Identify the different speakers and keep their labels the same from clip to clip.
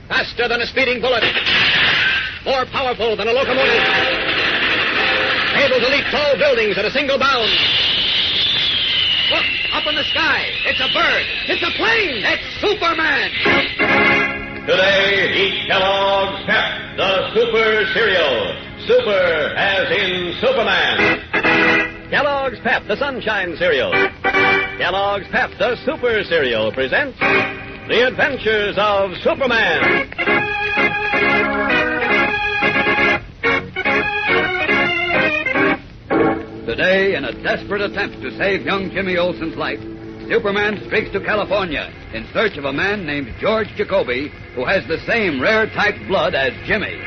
Speaker 1: Faster than a speeding bullet. More powerful than a locomotive. Able to leap tall buildings at a single bound. Look, up in the sky. It's a bird. It's a plane. It's Superman.
Speaker 2: Today, eat Kellogg's Pep, the Super Cereal. Super as in Superman.
Speaker 3: Kellogg's Pep, the Sunshine Cereal. Kellogg's Pep, the Super Cereal, presents The Adventures of Superman.
Speaker 4: Today, in a desperate attempt to save young Jimmy Olsen's life, Superman streaks to California in search of a man named George Jacoby, who has the same rare type blood as Jimmy.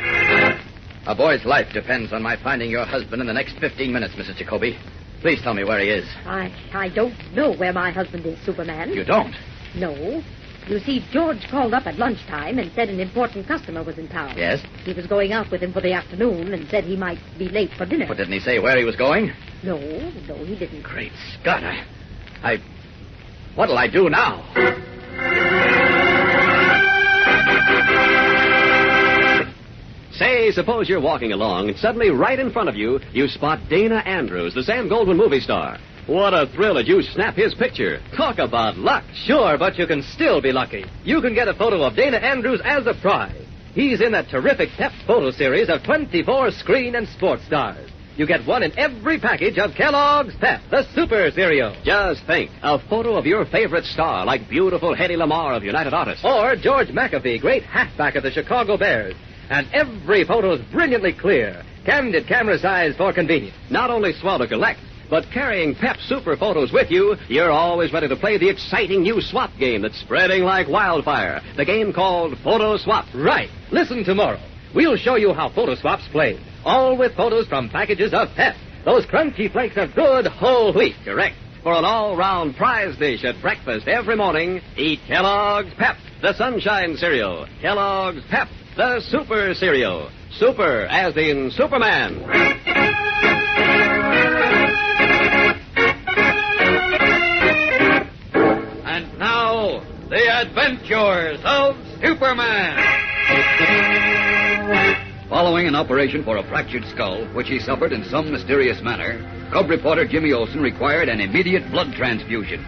Speaker 1: A boy's life depends on my finding your husband in the next 15 minutes, Mrs. Jacoby. Please tell me where he is.
Speaker 5: I don't know where my husband is, Superman.
Speaker 1: You don't?
Speaker 5: No. You see, George called up at lunchtime and said an important customer was in town.
Speaker 1: Yes?
Speaker 5: He was going out with him for the afternoon and said he might be late for dinner.
Speaker 1: But didn't he say where he was going?
Speaker 5: No, he didn't.
Speaker 1: Great Scott, what'll I do now?
Speaker 3: Say, suppose you're walking along and suddenly right in front of you, you spot Dana Andrews, the Sam Goldwyn movie star. What a thrill that you snap his picture. Talk about luck.
Speaker 6: Sure, but you can still be lucky. You can get a photo of Dana Andrews as a prize. He's in that terrific Pep photo series of 24 screen and sports stars. You get one in every package of Kellogg's Pep, the Super Cereal.
Speaker 3: Just think, a photo of your favorite star, like beautiful Hedy Lamarr of United Artists.
Speaker 6: Or George McAfee, great halfback of the Chicago Bears. And every photo's brilliantly clear, candid camera size for convenience.
Speaker 3: Not only swell to collect, but carrying Pep Super photos with you, you're always ready to play the exciting new swap game that's spreading like wildfire. The game called Photo Swap.
Speaker 6: Right. Listen tomorrow. We'll show you how Photo Swap's played. All with photos from packages of Pep. Those crunchy flakes of good whole wheat.
Speaker 3: Correct. For an all-round prize dish at breakfast every morning, eat Kellogg's Pep, the Sunshine Cereal. Kellogg's Pep, the Super Cereal. Super as in Superman.
Speaker 4: And now, the adventures of Superman. Following an operation for a fractured skull, which he suffered in some mysterious manner, Cub reporter Jimmy Olsen required an immediate blood transfusion.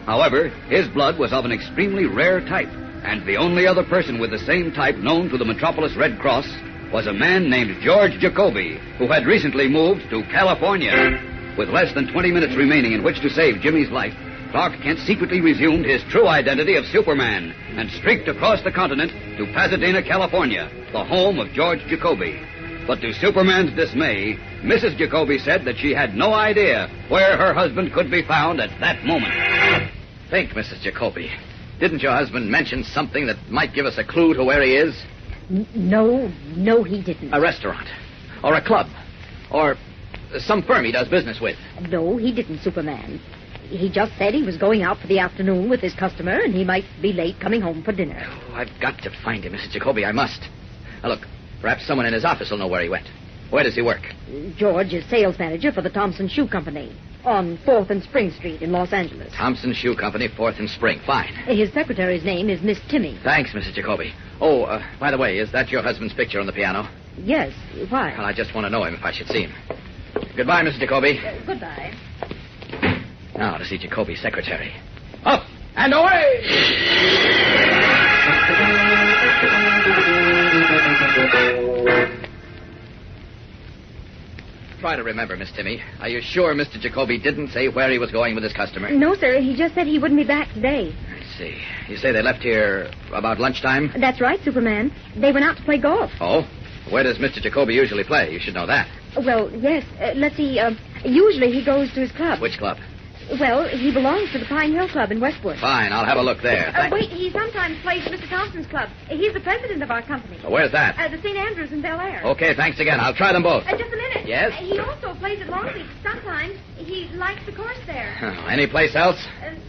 Speaker 4: However, his blood was of an extremely rare type, and the only other person with the same type known to the Metropolis Red Cross was a man named George Jacoby, who had recently moved to California. With less than 20 minutes remaining in which to save Jimmy's life, Clark Kent secretly resumed his true identity of Superman and streaked across the continent to Pasadena, California, the home of George Jacoby. But to Superman's dismay, Mrs. Jacoby said that she had no idea where her husband could be found at that moment.
Speaker 1: Think, Mrs. Jacoby. Didn't your husband mention something that might give us a clue to where he is?
Speaker 5: No, he didn't.
Speaker 1: A restaurant. Or a club. Or some firm he does business with.
Speaker 5: No, he didn't, Superman. He just said he was going out for the afternoon with his customer, and he might be late coming home for dinner.
Speaker 1: Oh, I've got to find him, Mrs. Jacoby. I must. Now, look, perhaps someone in his office will know where he went. Where does he work?
Speaker 5: George is sales manager for the Thompson Shoe Company on 4th and Spring Street in Los Angeles.
Speaker 1: Thompson Shoe Company, 4th and Spring. Fine.
Speaker 5: His secretary's name is Miss Timmy.
Speaker 1: Thanks, Mrs. Jacoby. Oh, by the way, is that your husband's picture on the piano?
Speaker 5: Yes. Why?
Speaker 1: Well, I just want to know him if I should see him. Goodbye, Mrs. Jacoby.
Speaker 5: Goodbye.
Speaker 1: Now to see Jacoby's secretary.
Speaker 4: Up and away!
Speaker 1: Try to remember, Miss Timmy. Are you sure Mr. Jacoby didn't say where he was going with his customer?
Speaker 5: No, sir. He just said he wouldn't be back today.
Speaker 1: I see. You say they left here about lunchtime?
Speaker 5: That's right, Superman. They went out to play golf.
Speaker 1: Oh? Where does Mr. Jacoby usually play? You should know that.
Speaker 5: Well, yes. Let's see. Usually he goes to his club.
Speaker 1: Which club?
Speaker 5: Well, he belongs to the Pine Hill Club in Westwood.
Speaker 1: Fine, I'll have a look there.
Speaker 5: Wait, he sometimes plays Mr. Thompson's club. He's the president of our company.
Speaker 1: Where's that?
Speaker 5: The St. Andrews in Bel Air.
Speaker 1: Okay, thanks again. I'll try them both.
Speaker 5: Just a minute.
Speaker 1: Yes?
Speaker 5: He also plays at Longleat. Sometimes he likes the course there.
Speaker 1: Oh, any place else?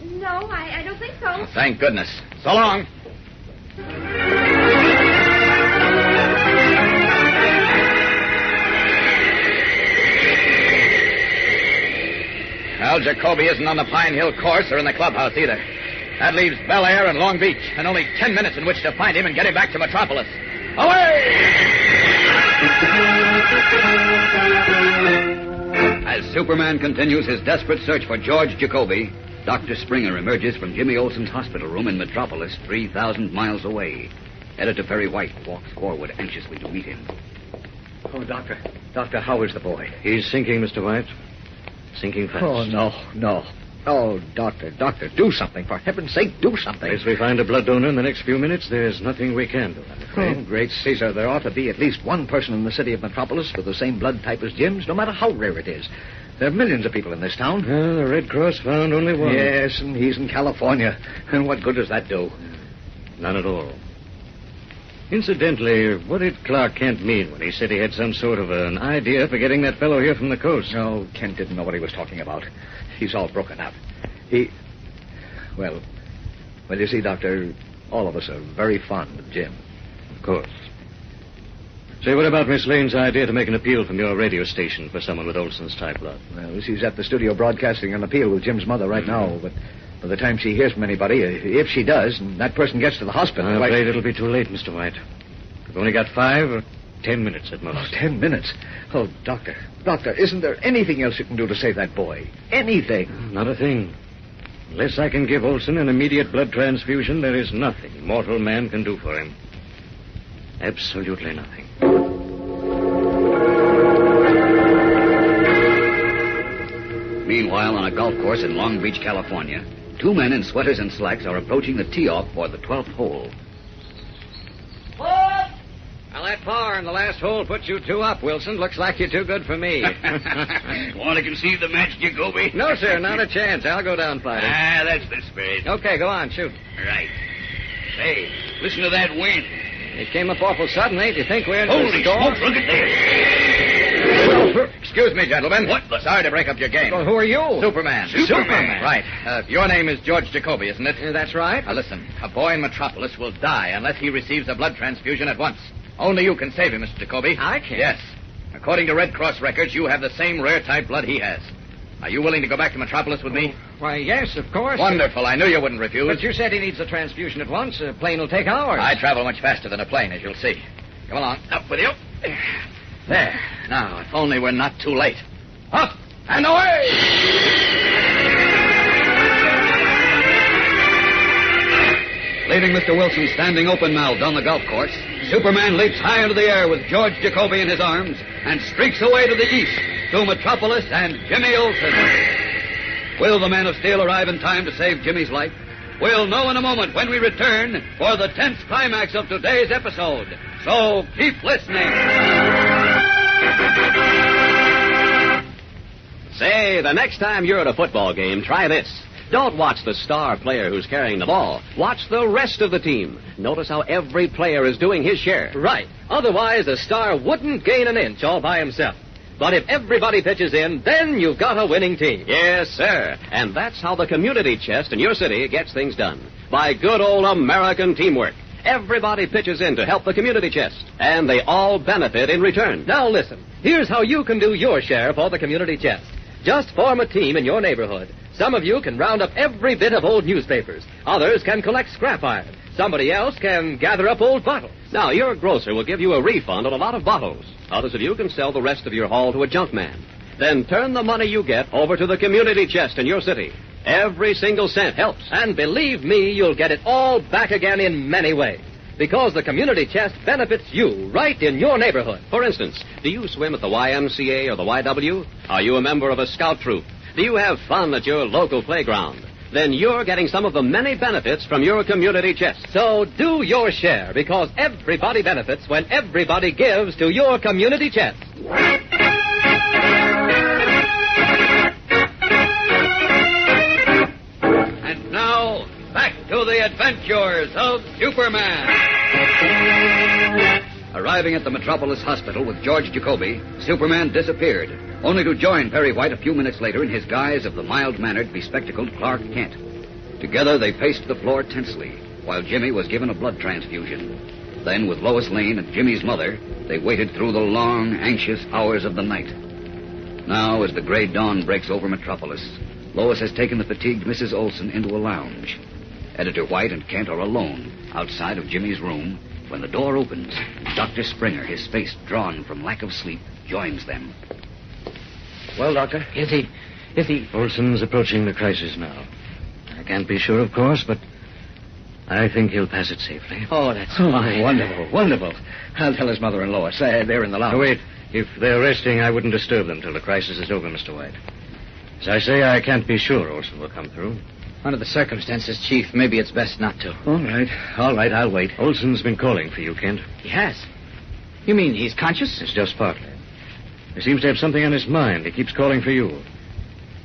Speaker 5: No, I don't think so.
Speaker 1: Oh, thank goodness. So long. Well, Jacoby isn't on the Pine Hill course or in the clubhouse either. That leaves Bel Air and Long Beach, and only 10 minutes in which to find him and get him back to Metropolis. Away!
Speaker 4: As Superman continues his desperate search for George Jacoby, Dr. Springer emerges from Jimmy Olsen's hospital room in Metropolis, 3,000 miles away. Editor Perry White walks forward anxiously to meet him.
Speaker 7: Oh, Doctor. Doctor, how is the boy?
Speaker 8: He's sinking, Mr. White. Sinking fast.
Speaker 7: Oh, no. Oh, Doctor, do something. For heaven's sake, do something.
Speaker 8: Unless we find a blood donor in the next few minutes, there's nothing we can do, I'm afraid.
Speaker 7: Oh, great Caesar, there ought to be at least one person in the city of Metropolis with the same blood type as Jim's, no matter how rare it is. There are millions of people in this town.
Speaker 8: Well, the Red Cross found only one.
Speaker 7: Yes, and he's in California. And what good does that do?
Speaker 8: None at all. Incidentally, what did Clark Kent mean when he said he had some sort of an idea for getting that fellow here from the coast?
Speaker 7: No, Kent didn't know what he was talking about. He's all broken up. Well, you see, Doctor, all of us are very fond of Jim.
Speaker 8: Of course. Say, what about Miss Lane's idea to make an appeal from your radio station for someone with Olson's type blood?
Speaker 7: Well, she's at the studio broadcasting an appeal with Jim's mother right now, but by the time she hears from anybody, if she does, and that person gets to the hospital...
Speaker 8: I'm afraid it'll be too late, Mr. White. We've only got 5 or 10 minutes at most.
Speaker 7: Oh, 10 minutes? Oh, Doctor, isn't there anything else you can do to save that boy? Anything?
Speaker 8: Not a thing. Unless I can give Olson an immediate blood transfusion, there is nothing mortal man can do for him. Absolutely nothing.
Speaker 4: Meanwhile, on a golf course in Long Beach, California, 2 men in sweaters and slacks are approaching the tee-off for the 12th hole.
Speaker 3: Well, that par in the last hole put you 2 up, Wilson. Looks like you're too good for me.
Speaker 4: Want to concede the match, Jacoby?
Speaker 3: No, sir, not a chance. I'll go down fighting.
Speaker 4: That's the spirit.
Speaker 3: Okay, go on, shoot.
Speaker 4: Right. Say, listen to that wind.
Speaker 3: It came up awful suddenly. Do you think we're in
Speaker 4: Holy
Speaker 3: the storm?
Speaker 4: smokes, look at this.
Speaker 1: Excuse me, gentlemen.
Speaker 4: What the...
Speaker 1: Sorry to break up your game.
Speaker 3: Well, who are you?
Speaker 1: Superman.
Speaker 4: Superman.
Speaker 1: Right. Your name is George Jacoby, isn't it?
Speaker 3: That's right.
Speaker 1: Now, listen. A boy in Metropolis will die unless he receives a blood transfusion at once. Only you can save him, Mr. Jacoby.
Speaker 3: I can?
Speaker 1: Yes. According to Red Cross records, you have the same rare type blood he has. Are you willing to go back to Metropolis with me?
Speaker 3: Why, yes, of course.
Speaker 1: Wonderful. I knew you wouldn't refuse.
Speaker 3: But you said he needs a transfusion at once. A plane will take hours.
Speaker 1: I travel much faster than a plane, as you'll see. Come along. Up with you. There. Now, if only we're not too late. Up and away!
Speaker 4: Leaving Mr. Wilson standing open-mouthed on the golf course, Superman leaps high into the air with George Jacoby in his arms and streaks away to the east to Metropolis and Jimmy Olsen. Will the Man of Steel arrive in time to save Jimmy's life? We'll know in a moment when we return for the tense climax of today's episode. So keep listening.
Speaker 3: Say, the next time you're at a football game, try this. Don't watch the star player who's carrying the ball. Watch the rest of the team. Notice how every player is doing his share.
Speaker 6: Right. Otherwise, a star wouldn't gain an inch all by himself. But if everybody pitches in, then you've got a winning team.
Speaker 3: Yes, sir. And that's how the community chest in your city gets things done. By good old American teamwork. Everybody pitches in to help the community chest. And they all benefit in return.
Speaker 6: Now listen. Here's how you can do your share for the community chest. Just form a team in your neighborhood. Some of you can round up every bit of old newspapers. Others can collect scrap iron. Somebody else can gather up old bottles.
Speaker 3: Now, your grocer will give you a refund on a lot of bottles. Others of you can sell the rest of your haul to a junk man. Then turn the money you get over to the community chest in your city. Every single cent helps.
Speaker 6: And believe me, you'll get it all back again in many ways. Because the community chest benefits you right in your neighborhood.
Speaker 3: For instance, do you swim at the YMCA or the YW? Are you a member of a scout troop? Do you have fun at your local playground? Then you're getting some of the many benefits from your community chest.
Speaker 6: So do your share, because everybody benefits when everybody gives to your community chest.
Speaker 4: And now, back to the adventures of Superman. Arriving at the Metropolis Hospital with George Jacoby, Superman disappeared, only to join Perry White a few minutes later in his guise of the mild-mannered, bespectacled Clark Kent. Together, they paced the floor tensely, while Jimmy was given a blood transfusion. Then, with Lois Lane and Jimmy's mother, they waited through the long, anxious hours of the night. Now, as the gray dawn breaks over Metropolis, Lois has taken the fatigued Mrs. Olsen into a lounge. Editor White and Kent are alone outside of Jimmy's room when the door opens. Dr. Springer, his face drawn from lack of sleep, joins them.
Speaker 7: Well, Doctor?
Speaker 6: Is he...
Speaker 8: Olson's approaching the crisis now. I can't be sure, of course, but I think he'll pass it safely.
Speaker 6: Oh, that's fine.
Speaker 7: Wonderful, wonderful. I'll tell his mother and Lois. They're in the lounge.
Speaker 8: Oh, wait. If they're resting, I wouldn't disturb them till the crisis is over, Mr. White. As I say, I can't be sure Olson will come through.
Speaker 9: Under the circumstances, Chief, maybe it's best not to.
Speaker 7: All right, I'll wait.
Speaker 8: Olson's been calling for you, Kent.
Speaker 9: He has? You mean he's conscious?
Speaker 8: It's just partly. He seems to have something on his mind. He keeps calling for you.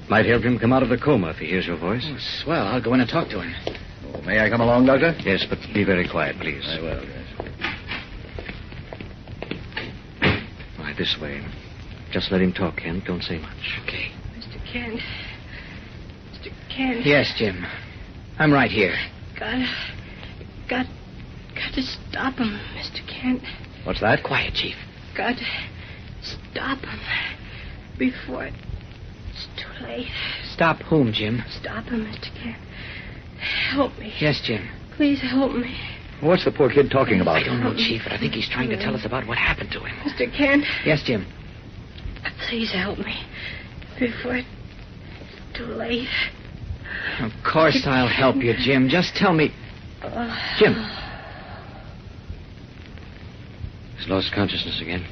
Speaker 8: Might help him come out of the coma if he hears your voice.
Speaker 9: Oh, swell. I'll go in and talk to him.
Speaker 7: Oh, may I come along, Doctor?
Speaker 8: Yes, but be very quiet, please.
Speaker 7: I will, yes.
Speaker 8: All right, this way. Just let him talk, Kent. Don't say much.
Speaker 9: Okay.
Speaker 10: Mr. Kent. Mr. Kent.
Speaker 9: Yes, Jim. I'm right here.
Speaker 10: Got to stop him, Mr. Kent.
Speaker 7: What's that?
Speaker 9: Quiet, Chief.
Speaker 10: Got to stop him before it's too late.
Speaker 9: Stop whom, Jim?
Speaker 10: Stop him, Mr. Kent. Help me.
Speaker 9: Yes, Jim.
Speaker 10: Please help me.
Speaker 7: What's the poor kid talking about?
Speaker 9: I don't know, Chief, but I think he's trying to tell us about what happened to him.
Speaker 10: Mr. Kent.
Speaker 9: Yes, Jim.
Speaker 10: Please help me before it's too late.
Speaker 9: Of course I'll help you, Jim. Just tell me... Jim.
Speaker 8: He's lost consciousness again.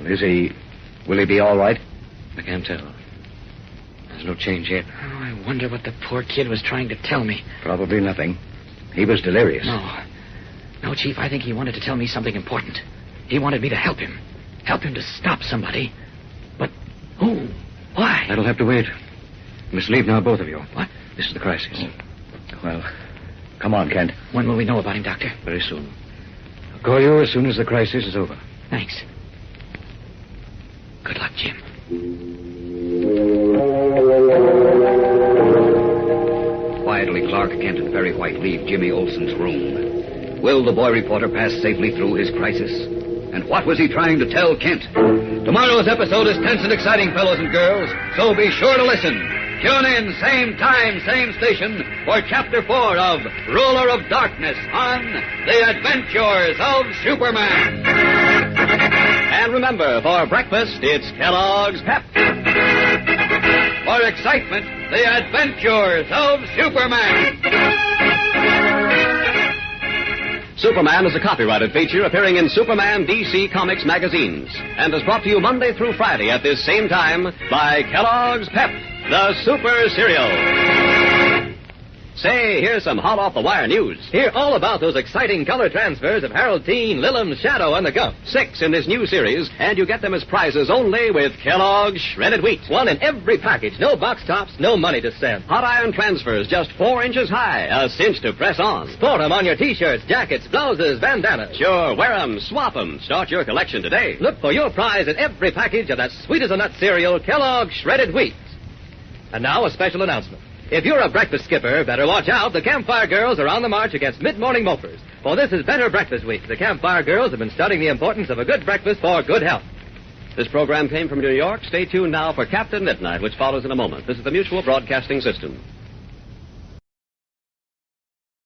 Speaker 7: Is he... Will he be all right?
Speaker 8: I can't tell. There's no change yet.
Speaker 9: Oh, I wonder what the poor kid was trying to tell me.
Speaker 7: Probably nothing. He was delirious.
Speaker 9: No, Chief, I think he wanted to tell me something important. He wanted me to help him. Help him to stop somebody. But who? Why?
Speaker 8: That'll have to wait. You must leave now, both of you. What? This is the crisis.
Speaker 7: Well, come on, Kent.
Speaker 9: When will we know about him, Doctor?
Speaker 8: Very soon. I'll call you as soon as the crisis is over.
Speaker 9: Thanks. Good luck, Jim.
Speaker 4: Quietly, Clark, Kent, and Perry White leave Jimmy Olson's room. Will the boy reporter pass safely through his crisis? And what was he trying to tell Kent? Tomorrow's episode is tense and exciting, fellows and girls, so be sure to listen. Tune in, same time, same station, for Chapter 4 of Ruler of Darkness on The Adventures of Superman.
Speaker 3: And remember, for breakfast, it's Kellogg's Pep.
Speaker 4: For excitement, The Adventures of Superman.
Speaker 3: Superman is a copyrighted feature appearing in Superman DC Comics magazines and is brought to you Monday through Friday at this same time by Kellogg's Pep, the Super Cereal. Say, here's some hot-off-the-wire news.
Speaker 6: Hear all about those exciting color transfers of Harold Teen, Lilum, Shadow, and the Gump.
Speaker 3: 6 in this new series, and you get them as prizes only with Kellogg's Shredded Wheat.
Speaker 6: 1 in every package. No box tops, no money to send.
Speaker 3: Hot iron transfers just 4 inches high, a cinch to press on.
Speaker 6: Sport them on your T-shirts, jackets, blouses, bandanas.
Speaker 3: Sure, wear them, swap them. Start your collection today.
Speaker 6: Look for your prize in every package of that sweet-as-a-nut cereal, Kellogg's Shredded Wheat. And now a special announcement. If you're a breakfast skipper, better watch out. The Campfire Girls are on the march against mid-morning mopers. For this is Better Breakfast Week. The Campfire Girls have been studying the importance of a good breakfast for good health.
Speaker 3: This program came from New York. Stay tuned now for Captain Midnight, which follows in a moment. This is the Mutual Broadcasting System.